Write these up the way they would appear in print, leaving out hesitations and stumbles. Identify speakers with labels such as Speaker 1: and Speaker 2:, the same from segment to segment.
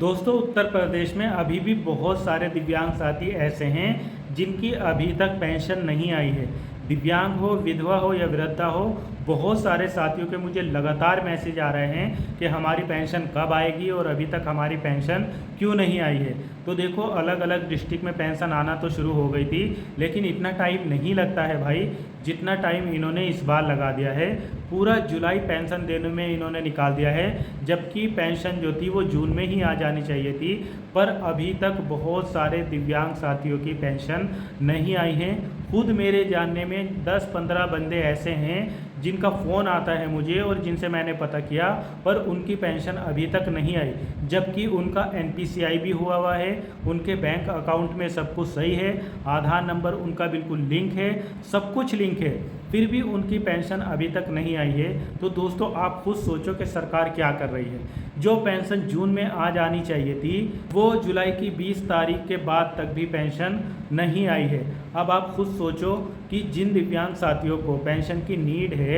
Speaker 1: दोस्तों, उत्तर प्रदेश में अभी भी बहुत सारे दिव्यांग साथी ऐसे हैं जिनकी अभी तक पेंशन नहीं आई है। दिव्यांग हो, विधवा हो या वृद्धा हो, बहुत सारे साथियों के मुझे लगातार मैसेज आ रहे हैं कि हमारी पेंशन कब आएगी और अभी तक हमारी पेंशन क्यों नहीं आई है। तो देखो, अलग अलग डिस्ट्रिक्ट में पेंशन आना तो शुरू हो गई थी, लेकिन इतना टाइम नहीं लगता है भाई जितना टाइम इन्होंने इस बार लगा दिया है। पूरा जुलाई पेंशन देने में इन्होंने निकाल दिया है, जबकि पेंशन जो थी वो जून में ही आ जानी चाहिए थी। पर अभी तक बहुत सारे दिव्यांग साथियों की पेंशन नहीं आई है। खुद मेरे जानने में 10-15 बंदे ऐसे हैं जिनका फ़ोन आता है मुझे और जिनसे मैंने पता किया, पर उनकी पेंशन अभी तक नहीं आई, जबकि उनका एनपीसीआई भी हुआ है, उनके बैंक अकाउंट में सब कुछ सही है, आधार नंबर उनका बिल्कुल लिंक है, सब कुछ लिंक है, फिर भी उनकी पेंशन अभी तक नहीं आई है। तो दोस्तों, आप खुद सोचो कि सरकार क्या कर रही है। जो पेंशन जून में आ जानी चाहिए थी वो जुलाई की 20 तारीख के बाद तक भी पेंशन नहीं आई है। अब आप खुद सोचो कि जिन दिव्यांग साथियों को पेंशन की नीड है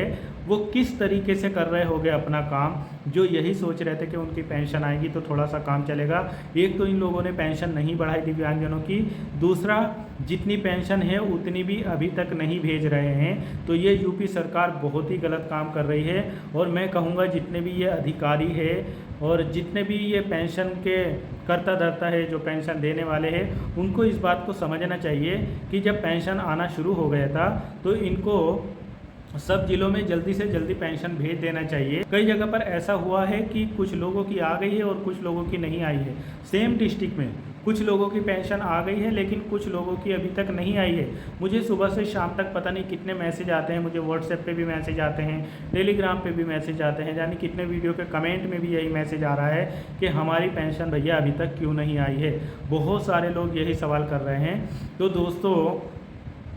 Speaker 1: वो किस तरीके से कर रहे होंगे अपना काम, जो यही सोच रहे थे कि उनकी पेंशन आएगी तो थोड़ा सा काम चलेगा। एक तो इन लोगों ने पेंशन नहीं बढ़ाई दिव्यांगजनों की, दूसरा जितनी पेंशन है उतनी भी अभी तक नहीं भेज रहे हैं। तो ये यूपी सरकार बहुत ही गलत काम कर रही है। और मैं कहूँगा जितने भी ये अधिकारी है और जितने भी ये पेंशन के करता धरता है, जो पेंशन देने वाले हैं, उनको इस बात को समझना चाहिए कि जब पेंशन आना शुरू हो गया था तो इनको सब जिलों में जल्दी से जल्दी पेंशन भेज देना चाहिए। कई जगह पर ऐसा हुआ है कि कुछ लोगों की आ गई है और कुछ लोगों की नहीं आई है। सेम डिस्ट्रिक्ट में कुछ लोगों की पेंशन आ गई है लेकिन कुछ लोगों की अभी तक नहीं आई है। मुझे सुबह से शाम तक पता नहीं कितने मैसेज आते हैं, मुझे व्हाट्सएप पे भी मैसेज आते हैं, टेलीग्राम पे भी मैसेज आते हैं, यानी कितने वीडियो के कमेंट में भी यही मैसेज आ रहा है कि हमारी पेंशन भैया अभी तक क्यों नहीं आई है। बहुत सारे लोग यही सवाल कर रहे हैं। तो दोस्तों,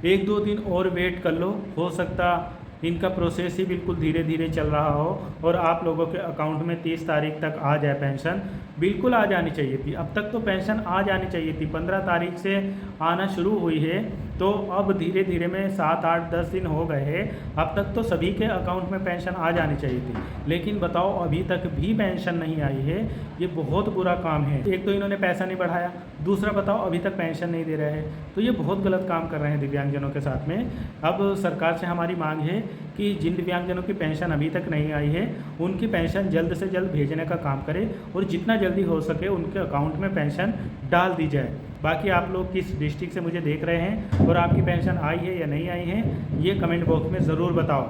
Speaker 1: 1-2 दिन और वेट कर लो, हो सकता इनका प्रोसेस ही बिल्कुल धीरे धीरे चल रहा हो और आप लोगों के अकाउंट में 30 तारीख तक आ जाए पेंशन। बिल्कुल आ जानी चाहिए थी, अब तक तो पेंशन आ जानी चाहिए थी। 15 तारीख से आना शुरू हुई है, तो अब धीरे धीरे में 7-8-10 दिन हो गए हैं, अब तक तो सभी के अकाउंट में पेंशन आ जानी चाहिए थी। लेकिन बताओ, अभी तक भी पेंशन नहीं आई है। ये बहुत बुरा काम है। एक तो इन्होंने पैसा नहीं बढ़ाया, दूसरा बताओ अभी तक पेंशन नहीं दे रहे हैं। तो ये बहुत गलत काम कर रहे हैं दिव्यांगजनों के साथ में। अब सरकार से हमारी मांग है कि जिन दिव्यांगजनों की पेंशन अभी तक नहीं आई है उनकी पेंशन जल्द से जल्द भेजने का काम करें और जितना जल्दी हो सके उनके अकाउंट में पेंशन डाल दी जाए। बाकी आप लोग किस डिस्ट्रिक्ट से मुझे देख रहे हैं और आपकी पेंशन आई है या नहीं आई है, ये कमेंट बॉक्स में ज़रूर बताओ।